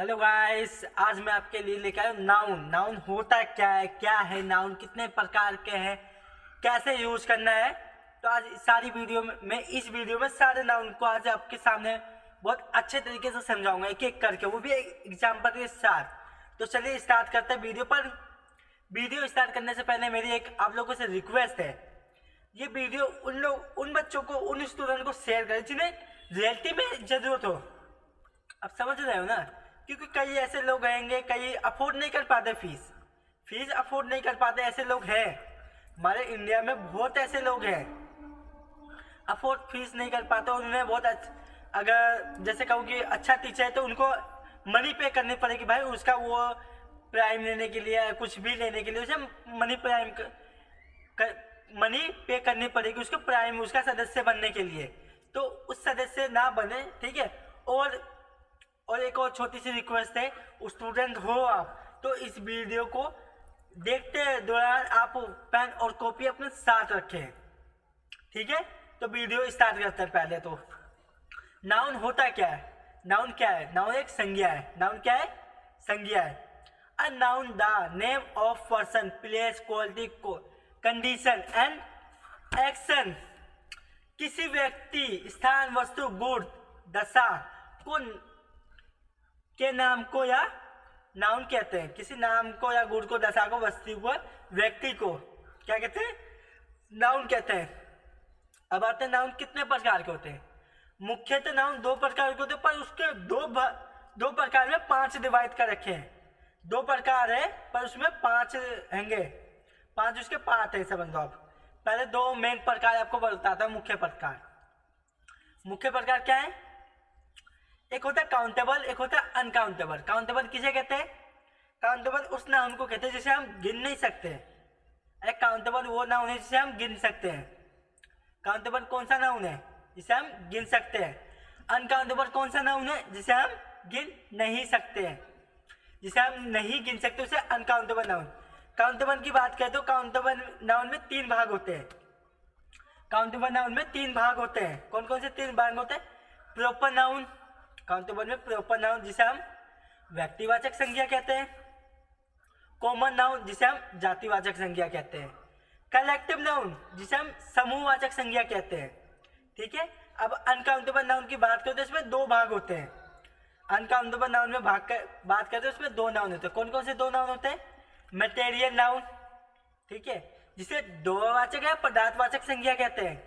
Hello guys, आज मैं आपके लिए लेकर आया हूँ नाउन। नाउन होता क्या है नाउन कितने प्रकार के हैं, कैसे यूज करना है। तो आज सारी वीडियो में इस वीडियो में सारे नाउन को आज आपके सामने बहुत अच्छे तरीके से समझाऊंगा, एक एक करके, वो भी एक एग्जाम्पल के साथ। तो चलिए स्टार्ट करते हैं वीडियो। पर वीडियो स्टार्ट करने से पहले मेरी एक आप लोगों से रिक्वेस्ट है, ये वीडियो उन बच्चों को, उन स्टूडेंट को शेयर करें जिन्हें रियलिटी में जरूरत हो। अब समझ रहे हो ना, क्योंकि कई ऐसे लोग रहेंगे, कई अफोर्ड नहीं कर पाते, फीस अफोर्ड नहीं कर पाते। ऐसे लोग हैं हमारे इंडिया में, बहुत ऐसे लोग हैं अफोर्ड फीस नहीं कर पाते। उन्हें बहुत अगर जैसे कहूँ कि अच्छा टीचर है तो उनको मनी पे करनी पड़ेगी भाई, उसका वो प्राइम लेने के लिए, कुछ भी लेने के लिए उसे मनी पे करनी पड़ेगी उसको, प्राइम उसका सदस्य बनने के लिए। तो उस सदस्य ना बने, ठीक है। और एक और छोटी सी रिक्वेस्ट है, स्टूडेंट हो आप तो इस वीडियो को देखते दौरान आप पेन और कॉपी अपने साथ रखें, ठीक है। तो वीडियो स्टार्ट करते हैं। पहले तो नाउन होता क्या है, नाउन क्या है? नाउन एक संज्ञा है। नाउन क्या है? संज्ञा है। A noun the name of person, place, quality, condition and action. किसी व्यक्ति, स्थान, वस्तु, गुण, दशा को के नाम को या नाउन कहते हैं। किसी नाम को या गुण को, दशा को, वस्तु को, व्यक्ति को क्या कहते हैं? नाउन कहते हैं। अब आते हैं नाउन कितने प्रकार के होते हैं। मुख्यतः नाउन दो प्रकार के होते हैं, पर उसके दो प्रकार में 5 डिवाइड कर रखे हैं। 2 प्रकार है पर उसमें 5 होंगे, 5 उसके पार्ट है, समझ लो आप। पहले 2 मेन प्रकार आपको बताता हूं। मुख्य प्रकार क्या है? एक होता है काउंटेबल, एक होता है अनकाउंटेबल। काउंटेबल किसे कहते हैं? काउंटेबल उस नाउन को कहते हैं जिसे हम गिन नहीं सकते। एक काउंटेबल वो नाउन है जिसे हम गिन सकते हैं। काउंटेबल कौन सा नाउन है? जिसे हम गिन सकते हैं। अनकाउंटेबल कौन सा नाउन है? जिसे हम गिन नहीं सकते हैं। जिसे हम नहीं गिन सकते उसे अनकाउंटेबल नाउन। काउंटेबल की बात करें तो काउंटेबल नाउन में 3 भाग होते हैं। काउंटेबल नाउन में 3 भाग होते हैं। कौन कौन से 3 भाग होते हैं? प्रॉपर नाउन, काउंटेबल में प्रॉपर नाउन जिसे हम व्यक्तिवाचक संज्ञा कहते हैं। कॉमन नाउन जिसे हम जातिवाचक संज्ञा कहते हैं। कलेक्टिव नाउन जिसे हम समूहवाचक संज्ञा कहते हैं, ठीक है। अब अनकाउंटेबल नाउन की बात करें तो इसमें 2 भाग होते हैं। अनकाउंटेबल नाउन में बात करते हैं उसमें 2 नाउन होते हैं। कौन कौन से 2 नाउन होते हैं? मटेरियल नाउन, ठीक है, जिसे द्रव्यवाचक या पदार्थवाचक संज्ञा कहते हैं।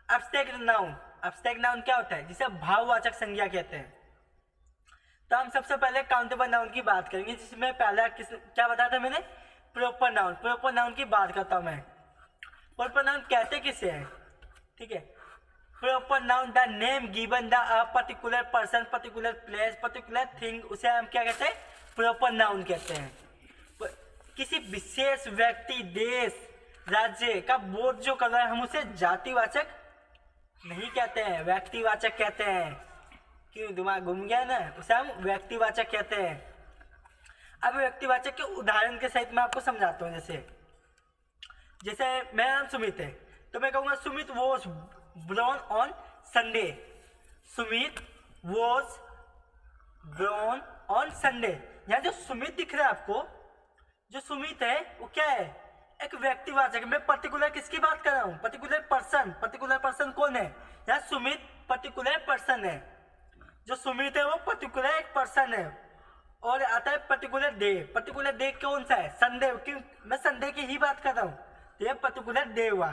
एब्स्ट्रैक्ट नाउन, एब्स्ट्रैक्ट नाउन क्या होता है? जिसे भाववाचक संज्ञा कहते हैं। तो हम सबसे पहले काउंटेबल नाउन की बात करेंगे, जिसमें पहला क्या बताया था मैंने? Proper noun. प्रॉपर नाउन की बात करता हूं मैं। प्रॉपर नाउन कहते किसे हैं, ठीक है। Proper noun the name given the a particular person, particular place, particular thing, उसे हम क्या कहते हैं? प्रॉपर नाउन कहते हैं। किसी विशेष व्यक्ति, देश, राज्य का बोध जो कर रहा है, हम उसे जातिवाचक नहीं कहते हैं, व्यक्तिवाचक कहते हैं। क्यों दिमाग घूम गया ना? उसे हम व्यक्तिवाचक कहते हैं। अब व्यक्तिवाचक के उदाहरण के सहित मैं आपको समझाता हूँ। जैसे मेरा नाम सुमित है तो मैं कहूँगा Sumit was born on Sunday. Sumit was born on Sunday. यहाँ जो सुमित दिख रहा है आपको, जो सुमित है वो क्या है? एक व्यक्तिवाचक। मैं पर्टिकुलर किसकी बात कर रहा हूँ? Particular person. पर्टिकुलर पर्सन कौन है? यहाँ सुमित पर्टिकुलर पर्सन है। जो सुमित है वो पर्टिकुलर एक पर्सन है। और आता है पर्टिकुलर डे। पर्टिकुलर डे कौन सा है? संडे। क्यों? मैं संडे की ही बात कर रहा हूँ, तो ये पर्टिकुलर डे हुआ।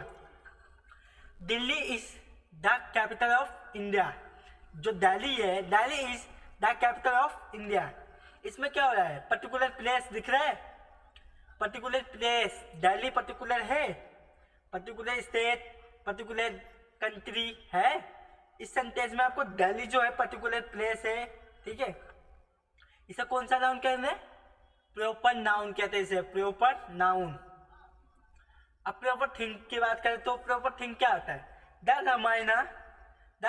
Delhi is the capital of India. जो दिल्ली है, Delhi is the capital of India. इसमें क्या हो रहा है? पर्टिकुलर प्लेस दिख रहा है। पर्टिकुलर प्लेस, दिल्ली पर्टिकुलर है, पर्टिकुलर स्टेट, पर्टिकुलर कंट्री है। इस सेंटेंस में आपको दिल्ली जो है पर्टिकुलर प्लेस है, ठीक है। इसे कौन सा नाउन कहते हैं? प्रॉपर नाउन कहते हैं इसे, प्रॉपर नाउन। अब प्रॉपर थिंग की बात करें तो प्रॉपर थिंग क्या होता है? The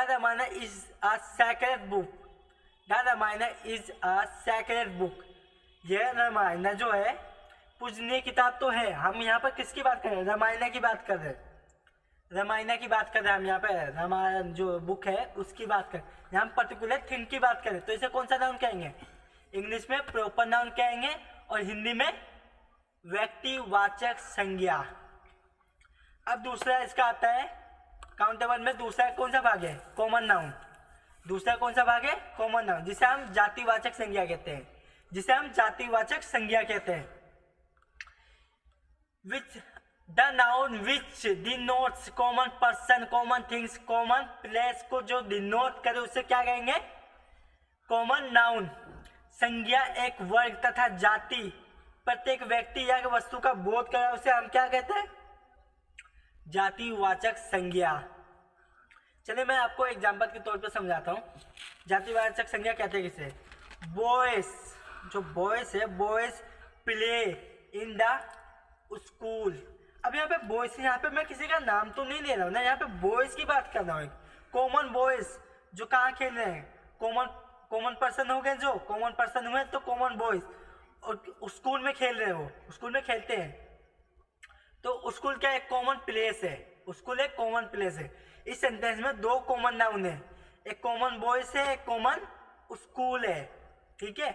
Ramayana is a sacred book. The Ramayana is a sacred book. यह रामायण जो है पूजनीय किताब तो है। हम यहाँ पर किसकी बात कर रहे हैं? रामायण की बात कर रहे हैं। रामायण की बात कर रहे हैं हम यहाँ पे। रामायण जो बुक है उसकी बात कर, यहाँ हम पर्टिकुलर थिंग की बात करें तो इसे कौन सा नाउन कहेंगे? इंग्लिश में प्रॉपर नाउन कहेंगे और हिंदी में व्यक्तिवाचक संज्ञा। अब दूसरा इसका आता है काउंटेबल में, दूसरा कौन सा भाग है? Common noun. दूसरा कौन सा भाग है? कॉमन नाउन, जिसे हम जातिवाचक संज्ञा कहते हैं, जिसे हम जातिवाचक संज्ञा कहते हैं। Which the noun which denotes common person, common things, common place को जो डिनोट करे उसे क्या कहेंगे? Common noun. संज्ञा एक वर्ग तथा जाति प्रत्येक व्यक्ति या वस्तु का बोध करे उसे हम क्या कहते हैं? जातिवाचक संज्ञा। चलिए मैं आपको एग्जांपल के तौर पर समझाता हूँ। जातिवाचक संज्ञा कहते हैं किसे? बॉयज, जो बॉयज है, boys play in the school. अब यहाँ पे बॉयज, यहाँ पे मैं किसी का नाम तो नहीं ले रहा हूँ ना, यहाँ पे बॉयज की बात कर रहा हूँ। कॉमन बॉयज जो कहाँ खेल रहे हैं, कॉमन पर्सन हो गए, जो कॉमन पर्सन हुए तो कॉमन बॉयज, और स्कूल में खेल रहे हो, स्कूल में खेलते हैं, तो स्कूल क्या एक कॉमन प्लेस है, स्कूल एक कॉमन प्लेस है। इस सेंटेंस में दो कॉमन नाउन है, एक कॉमन बॉयज है, एक कॉमन स्कूल है, ठीक है।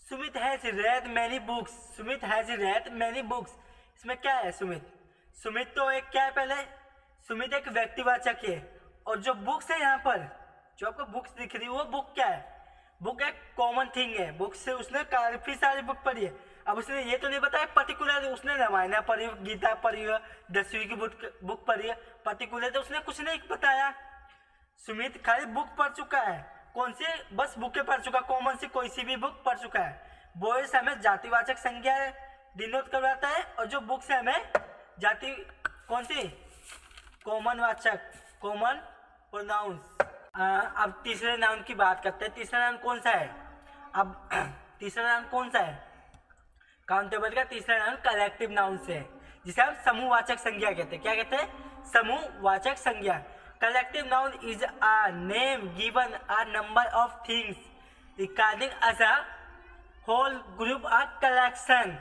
Sumit has red many books, Sumit has red many books, इसमें क्या है? सुमित, सुमित तो एक क्या है? पहले सुमित एक व्यक्तिवाचक है, और जो बुक्स है यहाँ पर, जो आपको बुक्स दिख रही है वो बुक क्या है? बुक एक कॉमन थिंग है। बुक से उसने काफी सारी बुक पढ़ी है। अब उसने ये तो नहीं बताया पर्टिकुलर उसने रामायण पढ़ी, गीता पढ़ी है, 10वीं की बुक पढ़ी है, पर्टिकुलर तो उसने कुछ नहीं बताया। सुमित खाली बुक पढ़ चुका है, कौन सी? बस बुकें पढ़ चुका, कॉमन सी कोई सी भी बुक पढ़ चुका है। बॉयज हमें जातिवाचक संज्ञा डिनोट करवाता है, और जो बुक से हमें जाति कौन सी? कॉमन वाचक, कॉमन प्रोनाउंस। अब तीसरे नाउन की बात करते हैं। तीसरा नाउन कौन सा है? अब तीसरा नाउन कौन सा है? काउंटेबल का तीसरा नाउन कलेक्टिव नाउन से है, जिसे हम समूहवाचक संज्ञा कहते हैं। क्या कहते हैं? समूहवाचक संज्ञा। Collective noun is a name given a number of things regarding as a whole group a collection.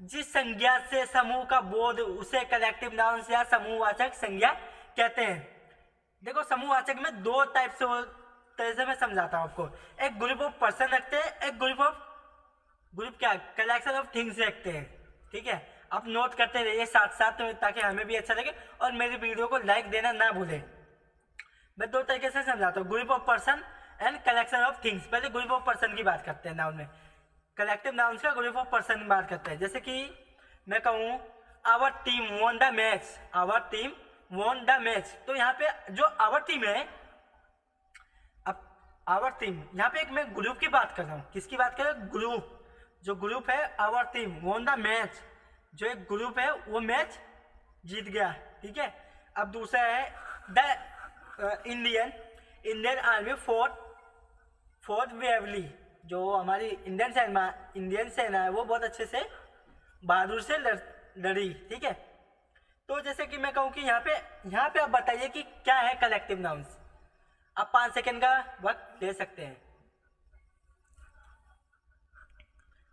जिस संज्ञा से समूह का बोध उसे कलेक्टिव नाउन या समूहवाचक संज्ञा कहते हैं। देखो समूहवाचक में दो टाइप से तरह से मैं समझाता हूँ आपको। एक ग्रुप ऑफ पर्सन रखते हैं, एक ग्रुप क्या? कलेक्शन ऑफ थिंग्स रखते हैं, ठीक है। आप नोट करते रहिए साथ साथ, ताकि हमें भी अच्छा लगे, और मेरी वीडियो को लाइक देना ना भूलें। मैं दो तरीके से समझाता हूँ, group of person and collection of things. पहले ग्रुप ऑफ पर्सन की बात करते हैं नाउन में, कलेक्टिव नाउन का ग्रुप ऑफ पर्सन की बात करते हैं। जैसे कि मैं कहूँ our team won the match, our team won the match, तो यहाँ पे जो आवर टीम है, अब आवर टीम यहाँ पे एक मैं ग्रुप की बात कर रहा हूँ। किसकी बात कर रहा हूँ? ग्रुप, जो ग्रुप है our team won the match, जो एक ग्रुप है वो मैच जीत गया, ठीक है। अब दूसरा है the Indian army fort bravely, जो हमारी इंडियन सेना है वो बहुत अच्छे से बहादुर से लड़ी, ठीक है। तो जैसे कि मैं कहूँ कि यहाँ पे आप बताइए कि क्या है कलेक्टिव नाउन्स। आप 5 सेकंड का वक्त ले सकते हैं।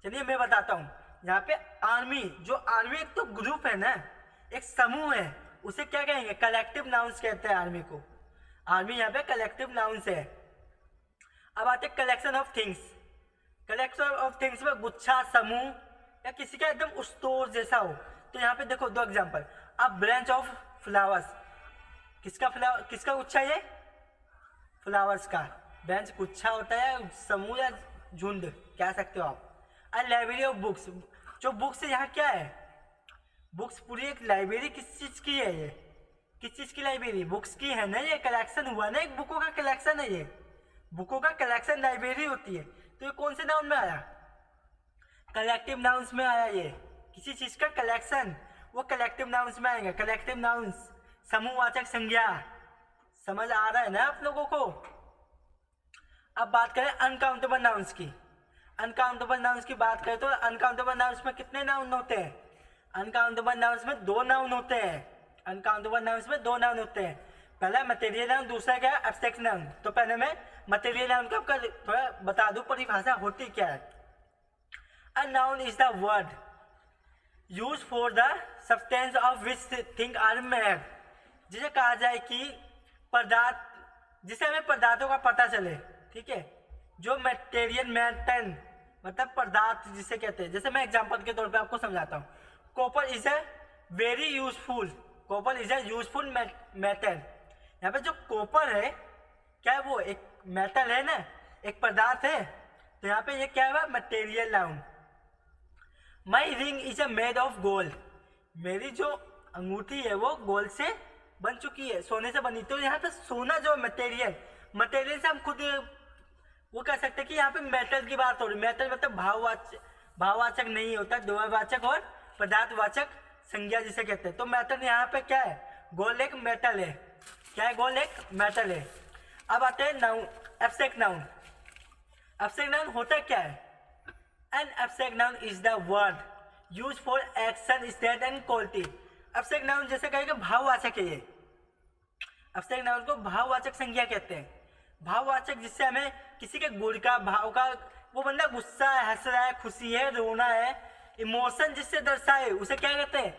चलिए मैं बताता हूँ। यहाँ पे आर्मी, जो आर्मी एक तो ग्रुप है ना, एक समूह है, उसे क्या कहेंगे? कलेक्टिव नाउन्स कहते हैं आर्मी को। आर्मी यहाँ पे कलेक्टिव नाउन्स है। अब आते हैं collection of things. Collection of things में गुच्छा, समूह या किसी का एकदम स्टोर जैसा हो। तो यहाँ पे देखो दो एग्जांपल। अब ब्रांच ऑफ फ्लावर्स, किसका गुच्छा? ये फ्लावर्स का ब्रांच गुच्छा होता है, समूह या झुंड कह सकते हो आप। अ लाइब्रेरी ऑफ बुक्स, जो बुक्स है यहाँ क्या है? बुक्स पूरी एक लाइब्रेरी किस चीज़ की है? ये किस चीज़ की लाइब्रेरी? बुक्स की है ना, ये कलेक्शन हुआ ना, एक बुकों का कलेक्शन है, ये बुकों का कलेक्शन लाइब्रेरी होती है। तो ये कौन से नाउन में आया? कलेक्टिव नाउन्स में आया। ये किसी चीज़ का कलेक्शन, वो कलेक्टिव नाउन्स में आएगा। कलेक्टिव नाउन्स समूहवाचक संज्ञा। समझ आ रहा है ना आप लोगों को? अब बात करें अनकाउंटेबल नाउन्स की। अनकाउंटेबल नाउन्स की बात करें तो अनकाउंटेबल नाउन्स में कितने नाउन होते हैं? अनकाउंटेबल नाउन्स में 2 नाउन होते हैं। अनकाउंटेबल नाउन्स में 2 नाउन होते हैं। पहला मटेरियल नाउन, दूसरा क्या है? Abstract noun. तो पहले मैं मटेरियल नाउन का आपका थोड़ा बता दूं परिभाषा होती क्या है। A noun is the word use for the substance of which thing are made. जिसे कहा जाए कि पदार्थ, जिसे हमें पदार्थों का पता चले, ठीक है, जो मटेरियल मेटल मतलब पदार्थ जिसे कहते हैं, जैसे मैं एग्जांपल के तौर पे आपको समझाता हूँ। Copper is a very useful, copper is a useful metal. यहाँ पे जो कॉपर है क्या है, वो एक मेटल है ना, एक पदार्थ है। तो यहाँ पे ये क्या है, material noun. My ring is a made of gold, मेरी जो अंगूठी है वो गोल्ड से बन चुकी है, सोने से बनी। तो यहाँ पे सोना जो मटेरियल, मटेरियल से हम खुद वो कह सकते हैं कि यहाँ पे मेटल की बात हो रही। मेटल मतलब भाववाचक नहीं होता, द्रव्यवाचक और पदार्थवाचक संज्ञा जिसे कहते हैं। तो मेटल यहाँ पे क्या है, गोल्ड एक मेटल है। क्या है, गोल्ड एक मेटल है। अब आते हैं noun, abstract noun. Abstract noun होता क्या है? An abstract noun is the word use for action, state and quality. Abstract noun जैसे कहेंगे भाववाचक है ये। एब्स्ट्रैक्ट नाउन को भाववाचक संज्ञा कहते हैं। भाववाचक जिससे हमें किसी के गुण का, भाव का, वो बंदा गुस्सा है, हंस रहा है, खुशी है, रोना है, इमोशन जिससे दर्शाए उसे क्या कहते हैं,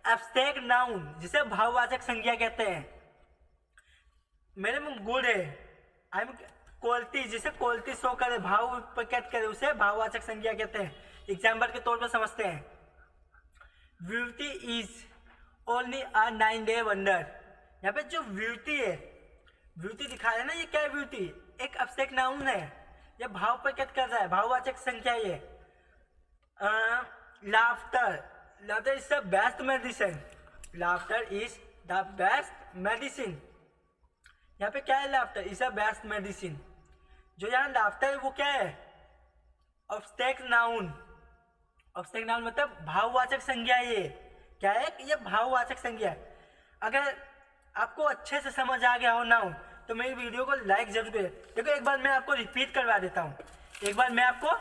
एब्स्ट्रैक्ट नाउन, जिसे भाववाचक संज्ञा कहते हैं। मेरे में गुण है, आई एम क्वालिटी, जिसे क्वालिटी शो करे, भाव प्रकट करे, उसे भाववाचक संज्ञा कहते हैं। एग्जाम्पल के तौर पर समझते हैं। Beauty is only a 9-day wonder. यहाँ पे जो ब्यूटी है, ब्यूटी दिखा रहा है ना, ये क्या है, ब्यूटी एक एब्स्ट्रैक्ट नाउन है, ये भाव प्रकट कर रहा है, भाववाचक संख्या। ये laughter, laughter is the best medicine, laughter is the best medicine. यहाँ पे क्या है, laughter is the best medicine. जो यहाँ लाफ्टर है वो क्या है, एब्स्ट्रैक्ट नाउन। एब्स्ट्रैक्ट नाउन मतलब भाववाचक संज्ञा। ये क्या है, ये भाववाचक संज्ञा है। अगर आपको अच्छे से समझ आ गया हो नाउन तो मेरी वीडियो को लाइक जरूर करें। देखो एक बार मैं आपको रिपीट करवा देता हूँ, एक बार मैं आपको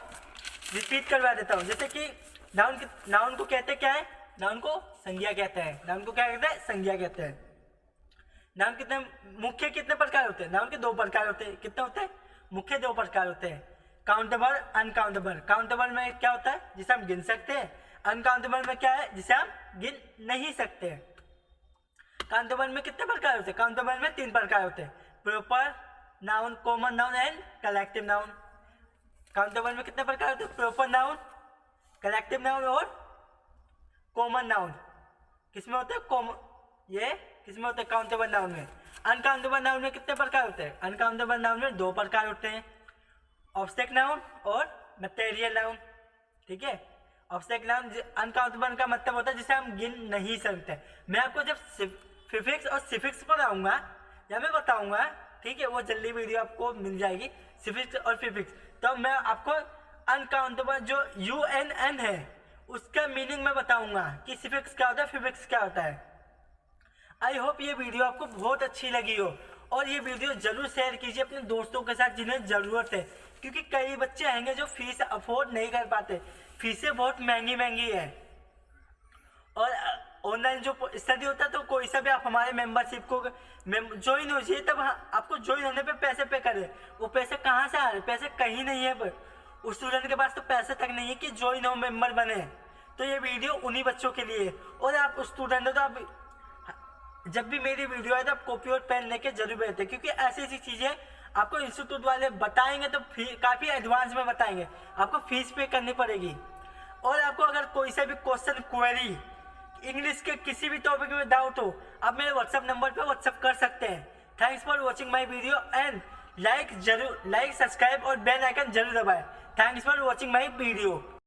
रिपीट करवा देता हूँ। जैसे कि नाउन को कहते क्या है, नाउन को संज्ञा कहते हैं। नाउन को क्या कहते हैं, संज्ञा कहते हैं। नाउन कितने मुख्य कितने प्रकार होते हैं, नाउन के 2 प्रकार होते हैं। कितने होते हैं, मुख्य 2 प्रकार होते हैं, काउंटेबल, अनकाउंटेबल। काउंटेबल में क्या होता है, जिसे हम गिन सकते हैं। अनकाउंटेबल में क्या है, जिसे हम गिन नहीं सकते। काउंटेबल में कितने प्रकार होते हैं, काउंटेबल में 3 प्रकार होते हैं, proper noun, common noun and collective noun. Countable में कितने प्रकार होते हैं, प्रॉपर नाउन, कलेक्टिव नाउन और कॉमन नाउन। किसमें होते हैं, ये किसमें होते हैं, काउंटेबल नाउन में। अनकाउंटेबल नाउन में कितने प्रकार होते हैं, अनकाउंटेबल नाउन में 2 प्रकार होते हैं, ऑब्जेक्ट नाउन और मटेरियल नाउन। ठीक है, ऑब्जेक्ट नाउन अनकाउंटेबल का मतलब होता है जिसे हम गिन नहीं सकते। मैं आपको जब प्रीफिक्स और सफिक्स पढ़ाऊंगा या मैं बताऊंगा, ठीक है, वो जल्दी वीडियो आपको मिल जाएगी, सफिक्स और प्रीफिक्स। तो मैं आपको अनकाउंटेबल जो UN है उसका मीनिंग मैं बताऊंगा कि सफिक्स क्या होता है, प्रीफिक्स क्या होता है। आई होप ये वीडियो आपको बहुत अच्छी लगी हो, और ये वीडियो जरूर शेयर कीजिए अपने दोस्तों के साथ जिन्हें ज़रूरत है, क्योंकि कई बच्चे आएंगे जो फीस अफोर्ड नहीं कर पाते। फीसें बहुत महंगी महंगी है, और ऑनलाइन जो स्टडी होता है तो कोई सा भी आप हमारे मेंबरशिप को ज्वाइन हो जाइए, तब आपको ज्वाइन होने पे पैसे पे करें। वो पैसे कहाँ से आ रहे, पैसे कहीं नहीं है, पर उस स्टूडेंट के पास तो पैसे तक नहीं है कि ज्वाइन हो, मेंबर बने। तो ये वीडियो उन्हीं बच्चों के लिए। और आप स्टूडेंट हो तो आप जब भी मेरी वीडियो आए तो आप कॉपी और पेन लेके जरूर बैठे, क्योंकि ऐसी ऐसी चीज़ें आपको इंस्टीट्यूट वाले बताएंगे तो काफ़ी एडवांस में बताएंगे, आपको फीस पे करनी पड़ेगी। और आपको अगर कोई सा भी क्वेश्चन, क्वेरी, इंग्लिश के किसी भी टॉपिक में डाउट हो, आप मेरे व्हाट्सएप नंबर पे व्हाट्सएप कर सकते हैं। Thanks for watching my video and like, subscribe और बेल आइकन जरूर दबाएं। Thanks for watching my video.